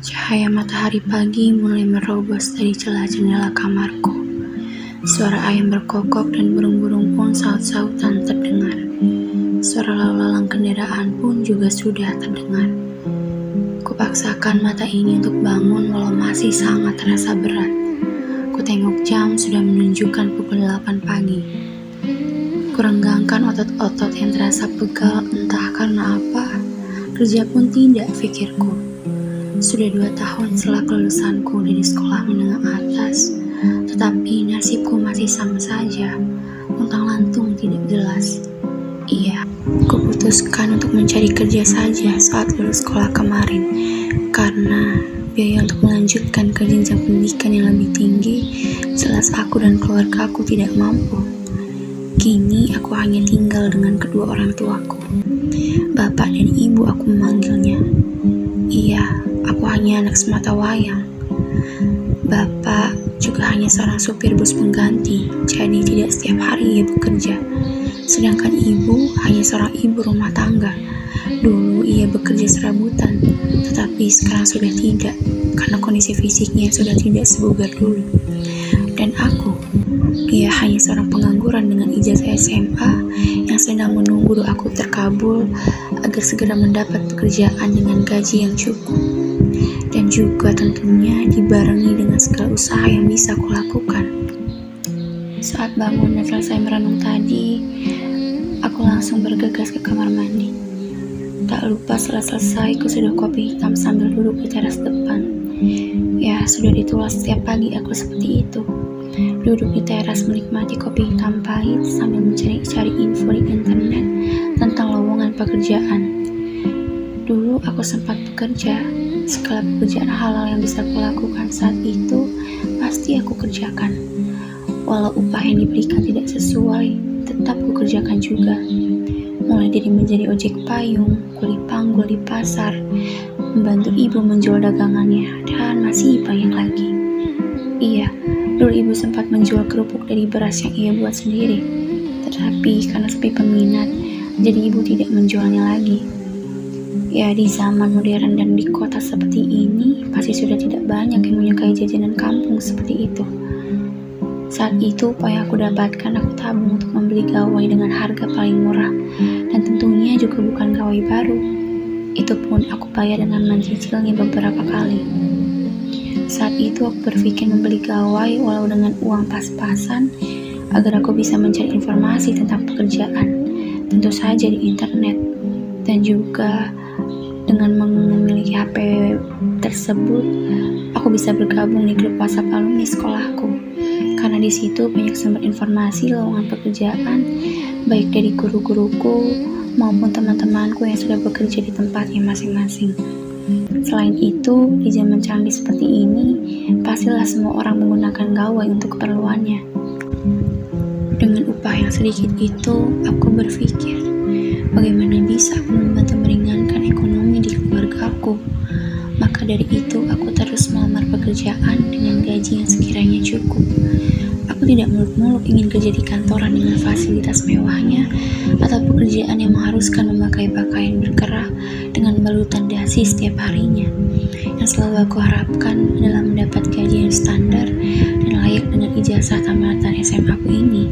Cahaya matahari pagi mulai merobos dari celah jendela kamarku. Suara ayam berkokok dan burung-burung pun saut-sautan terdengar. Suara lalu lalang kendaraan pun juga sudah terdengar. Kupaksakan mata ini untuk bangun walau masih sangat terasa berat. Kutengok jam sudah menunjukkan pukul 8 pagi. Kurenggangkan otot-otot yang terasa pegal entah karena apa. Kerja pun tidak, pikirku. Sudah 2 tahun setelah kelulusanku dari sekolah menengah atas, tetapi nasibku masih sama saja, luntang-lantung tidak jelas. Iya, kuputuskan untuk mencari kerja saja saat lulus sekolah kemarin, karena biaya untuk melanjutkan ke jenjang pendidikan yang lebih tinggi, jelas aku dan keluarga aku tidak mampu. Kini aku hanya tinggal dengan kedua orang tuaku. Bapak dan ibu aku memanggilnya. Iya, aku hanya anak semata wayang. Bapak juga hanya seorang supir bus pengganti, jadi tidak setiap hari ia bekerja. Sedangkan ibu hanya seorang ibu rumah tangga. Dulu ia bekerja serabutan, tetapi sekarang sudah tidak, karena kondisi fisiknya sudah tidak sebugar dulu. Dan aku, ia hanya seorang pengangguran dengan ijazah SMA yang sedang menunggu doaku terkabul agar segera mendapat pekerjaan dengan gaji yang cukup. Dan juga tentunya dibarengi dengan segala usaha yang bisa kulakukan. Saat bangun dan selesai merenung tadi, aku langsung bergegas ke kamar mandi. Tak lupa setelah selesai, aku sudah kopi hitam sambil duduk di teras depan. Ya, sudah ditulis setiap pagi aku seperti itu. Duduk di teras menikmati kopi hitam pahit sambil mencari-cari info di internet tentang lowongan pekerjaan. Dulu aku sempat bekerja. Segala pekerjaan halal yang bisa kulakukan saat itu pasti aku kerjakan. Walau upah yang diberikan tidak sesuai, tetap kukerjakan juga. Mulai dari menjadi ojek payung, kuli panggul di pasar, membantu ibu menjual dagangannya, dan masih banyak lagi. Iya, dulu ibu sempat menjual kerupuk dari beras yang ia buat sendiri. Tetapi karena sepi peminat, jadi ibu tidak menjualnya lagi. Ya, di zaman modern dan di kota seperti ini, pasti sudah tidak banyak yang menyukai jajanan kampung seperti itu. Saat itu, apa yang aku dapatkan, aku tabung untuk membeli gawai dengan harga paling murah, dan tentunya juga bukan gawai baru. Itu pun aku bayar dengan mencicilnya beberapa kali. Saat itu, aku berpikir membeli gawai walau dengan uang pas-pasan, agar aku bisa mencari informasi tentang pekerjaan, tentu saja di internet, dan juga dengan memiliki HP tersebut, aku bisa bergabung di grup WhatsApp alumni sekolahku. Karena di situ banyak sumber informasi lowongan pekerjaan, baik dari guru-guruku maupun teman-temanku yang sudah bekerja di tempatnya masing-masing. Selain itu, di zaman canggih seperti ini, pastilah semua orang menggunakan gawai untuk keperluannya. Dengan upah yang sedikit itu, aku berpikir, bagaimana bisa aku membantu meringankan ekonomi di keluarga aku. Maka dari itu, aku terus melamar pekerjaan dengan gaji yang sekiranya cukup. Aku tidak muluk-muluk ingin kerja di kantoran dengan fasilitas mewahnya, atau pekerjaan yang mengharuskan memakai pakaian berkerah dengan balutan dasi setiap harinya. Yang selalu aku harapkan adalah mendapat gaji yang standar dan layak dengan ijazah tamatan SMA aku ini,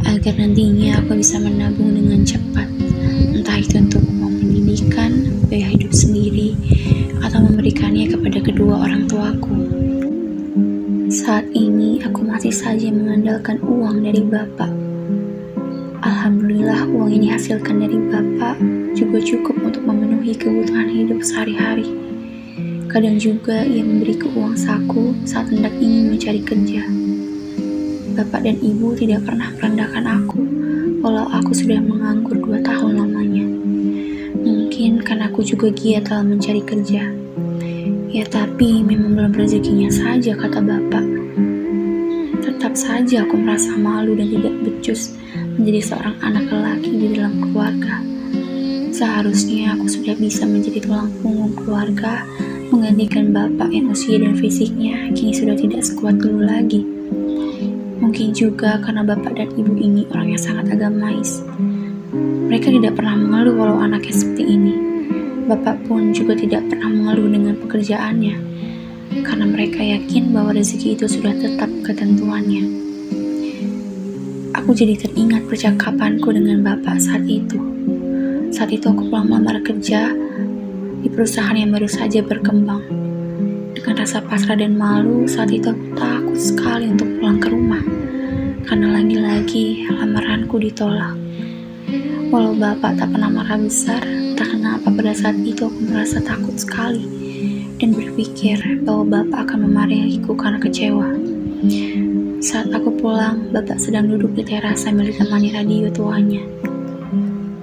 agar nantinya aku bisa menabung dengan cepat, entah itu untuk uang pendidikan, biaya hidup sendiri, atau memberikannya kepada kedua orang tuaku. Saat ini aku masih saja mengandalkan uang dari Bapak. Alhamdulillah, uang ini hasilkan dari Bapak juga cukup untuk memenuhi kebutuhan hidup sehari-hari. Kadang juga ia memberiku uang saku saat hendak ingin mencari kerja. Bapak dan Ibu tidak pernah merendahkan aku, walau aku sudah menganggur 2 tahun lamanya. Mungkin karena aku juga giat dalam mencari kerja. Ya, tapi memang belum rezekinya saja, kata Bapak. Tetap saja aku merasa malu dan tidak becus menjadi seorang anak lelaki di dalam keluarga. Seharusnya aku sudah bisa menjadi tulang punggung keluarga, menggantikan Bapak yang usia dan fisiknya kini sudah tidak sekuat dulu lagi. Mungkin juga karena Bapak dan Ibu ini orang yang sangat agamais. Mereka tidak pernah mengeluh walau anaknya seperti ini. Bapak pun juga tidak pernah mengeluh dengan pekerjaannya, karena mereka yakin bahwa rezeki itu sudah tetap ketentuannya. Aku jadi teringat percakapanku dengan Bapak saat itu. Saat itu aku pulang melamar kerja di perusahaan yang baru saja berkembang. Dengan rasa pasrah dan malu, saat itu aku takut sekali untuk pulang ke rumah, karena lagi-lagi lamaranku ditolak. Walau Bapak tak pernah marah besar, tak kenapa pada saat itu aku merasa takut sekali dan berpikir bahwa Bapak akan memarahiku karena kecewa. Saat aku pulang, Bapak sedang duduk di teras sambil ditemani radio tuanya.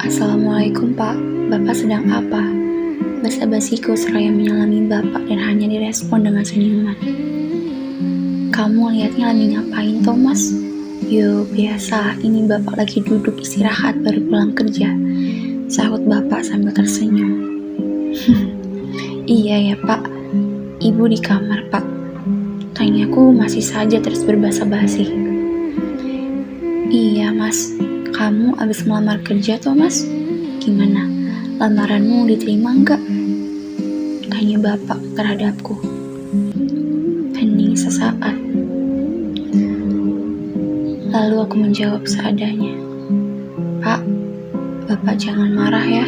"Assalamualaikum Pak, Bapak sedang apa?" Basa-basiku seraya menyalami Bapak dan hanya direspon dengan senyuman. "Kamu lihatnya lagi ngapain Thomas?" "Yo, biasa, ini Bapak lagi duduk istirahat baru pulang kerja," sahut Bapak sambil tersenyum. "Iya ya Pak, Ibu di kamar Pak," tanyaku masih saja terus berbasa-basi. "Iya Mas, kamu abis melamar kerja toh Mas? Gimana, lamaranmu diterima enggak?" tanya Bapak terhadapku. Hening sesaat. Lalu aku menjawab seadanya. "Pak, Bapak jangan marah ya.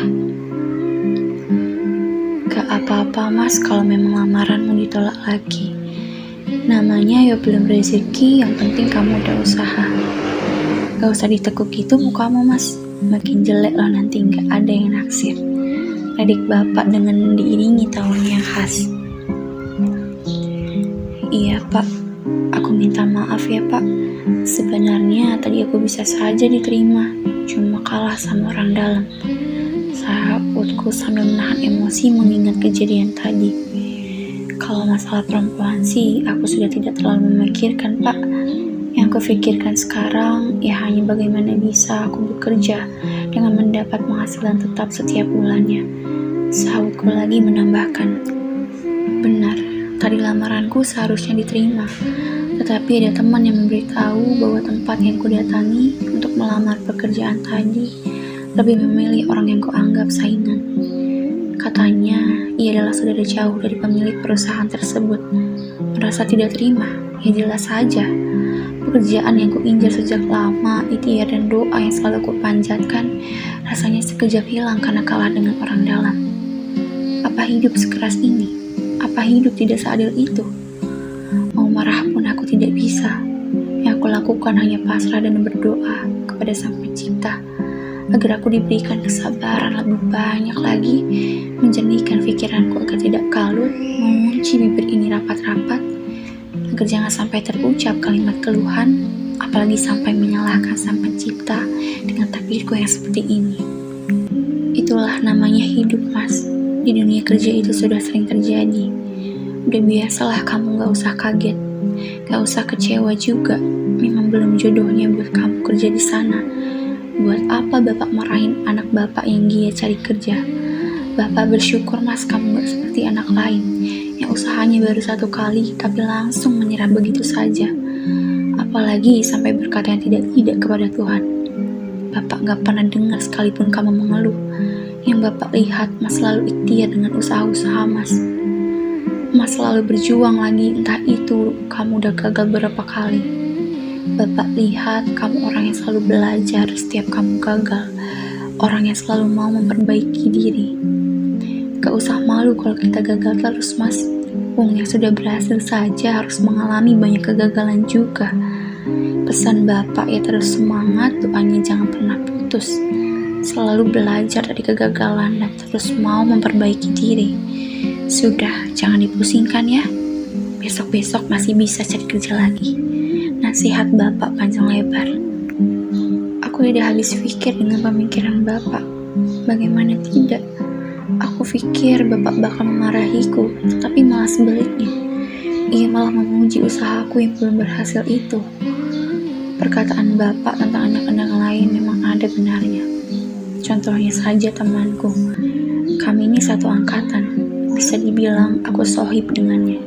Gak apa-apa Mas kalau memang lamaranmu ditolak lagi. Namanya ya belum rezeki, yang penting kamu udah usaha. Gak usah ditekuk gitu mukamu Mas, makin jelek loh nanti gak ada yang naksir," adik Bapak dengan diiringi tawanya yang khas. "Iya Pak, aku minta maaf ya Pak. Sebenarnya tadi aku bisa saja diterima, cuma kalah sama orang dalam," sahutku sambil menahan emosi mengingat kejadian tadi. "Kalau masalah perempuan sih, aku sudah tidak terlalu memikirkan Pak. Yang kupikirkan sekarang ya hanya bagaimana bisa aku bekerja dengan mendapat penghasilan tetap setiap bulannya," sahutku lagi menambahkan. Benar, tadi lamaranku seharusnya diterima. Tetapi ada teman yang memberitahu bahwa tempat yang kudatangi untuk melamar pekerjaan tadi lebih memilih orang yang kuanggap saingan. Katanya, ia adalah saudara jauh dari pemilik perusahaan tersebut. Merasa tidak terima, ya jelas saja. Pekerjaan yang kuincar sejak lama, ikhtiar dan doa yang selalu kupanjatkan, rasanya sekejap hilang karena kalah dengan orang dalam. Apa hidup sekeras ini? Apa hidup tidak seadil itu? Mau marah pun aku tidak bisa. Yang aku lakukan hanya pasrah dan berdoa kepada Sang Pencipta agar aku diberikan kesabaran lebih banyak lagi, menjernihkan pikiranku agar tidak kalut, mengunci bibir ini rapat-rapat agar jangan sampai terucap kalimat keluhan, apalagi sampai menyalahkan Sang Pencipta dengan takdirku yang seperti ini. Itulah namanya hidup Mas. Di dunia kerja itu sudah sering terjadi. Udah biasalah, kamu gak usah kaget, gak usah kecewa juga. Memang belum jodohnya buat kamu kerja di sana. Buat apa Bapak marahin anak Bapak yang giat cari kerja? Bapak bersyukur Mas, kamu gak seperti anak lain yang usahanya baru 1 kali tapi langsung menyerah begitu saja. Apalagi sampai berkata yang tidak kepada Tuhan. Bapak gak pernah dengar sekalipun kamu mengeluh. Yang Bapak lihat, Mas selalu ikhtiar dengan usaha-usaha Mas. Mas selalu berjuang lagi, entah itu kamu udah gagal berapa kali. Bapak lihat kamu orang yang selalu belajar setiap kamu gagal, orang yang selalu mau memperbaiki diri. Gak usah malu kalau kita gagal terus Mas. Yang sudah berhasil saja harus mengalami banyak kegagalan juga. Pesan Bapak ya terus semangat, doanya jangan pernah putus. Selalu belajar dari kegagalan dan terus mau memperbaiki diri. Sudah, jangan dipusingkan ya. Besok-besok masih bisa cari kerja lagi. Nasihat Bapak panjang lebar. Aku udah habis pikir dengan pemikiran Bapak. Bagaimana tidak? Aku pikir Bapak bakal memarahiku, tapi malah sebaliknya. Ia malah memuji usahaku yang belum berhasil itu. Perkataan Bapak tentang anak-anak lain memang ada benarnya. Contohnya saja temanku. Kami ini satu angkatan. Bisa dibilang aku sohib dengannya.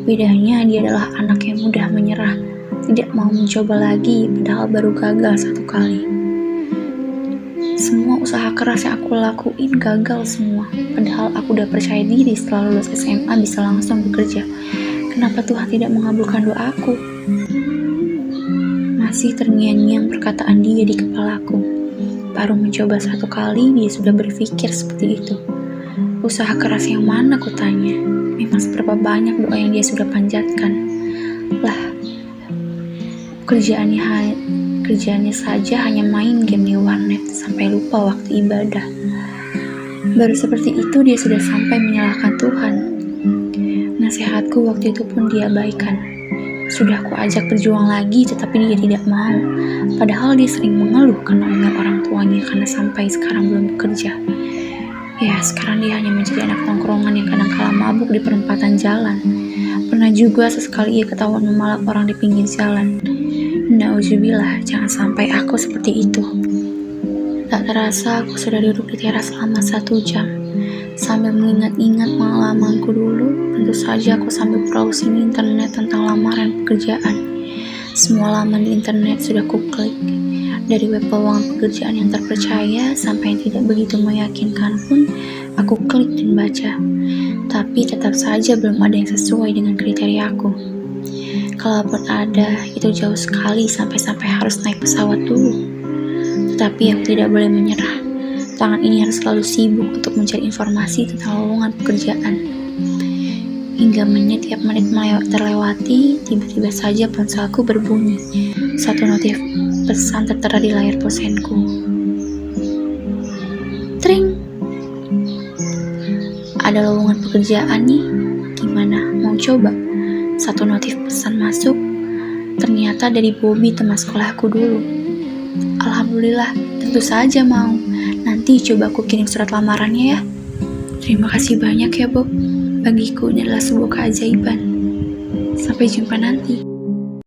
Bedanya dia adalah anak yang mudah menyerah, tidak mau mencoba lagi padahal baru gagal 1 kali. Semua usaha Usaha keras yang aku lakuin gagal semua. Padahal aku udah percaya diri setelah lulus SMA bisa langsung bekerja. Kenapa Tuhan tidak mengabulkan doaku? Masih terngiang-ngiang perkataan dia di kepalaku. Baru mencoba 1 kali dia sudah berpikir seperti itu. Usaha keras yang mana, kutanya. Memang seberapa banyak doa yang dia sudah panjatkan. Lah, kerjaannya saja hanya main game di warnet sampai lupa waktu ibadah. Baru seperti itu dia sudah sampai menyalahkan Tuhan. Nasihatku waktu itu pun dia abaikan. Sudah aku ajak berjuang lagi tetapi dia tidak mau. Padahal dia sering mengeluh karena omel orang tuanya karena sampai sekarang belum bekerja. Ya, sekarang dia hanya menjadi anak tongkrongan yang kadang-kala mabuk di perempatan jalan. Pernah juga sesekali ia ketahuan memalak orang di pinggir jalan. Nauzubillah, jangan sampai aku seperti itu. Tak terasa aku sudah duduk di teras selama 1 jam. Sambil mengingat-ingat pengalamanku dulu, tentu saja aku sambil browsing di internet tentang lamaran pekerjaan. Semua laman di internet sudah kuklik. Dari web lowongan pekerjaan yang terpercaya sampai yang tidak begitu meyakinkan pun aku klik dan baca. Tapi tetap saja belum ada yang sesuai dengan kriteriaku. Kalaupun ada, itu jauh sekali sampai harus naik pesawat dulu. Tetapi aku tidak boleh menyerah. Tangan ini harus selalu sibuk untuk mencari informasi tentang lowongan pekerjaan. Hingga tiap menit terlewati, tiba-tiba saja ponselku berbunyi. 1 notif pesan tertera di layar ponselku. Tring! Ada lowongan pekerjaan nih. Gimana? Mau coba? 1 notif pesan masuk, ternyata dari Bobby teman sekolahku dulu. Alhamdulillah, tentu saja mau. Nanti coba aku kirim surat lamarannya ya. Terima kasih banyak ya Bob. Bagiku ini adalah sebuah keajaiban. Sampai jumpa nanti.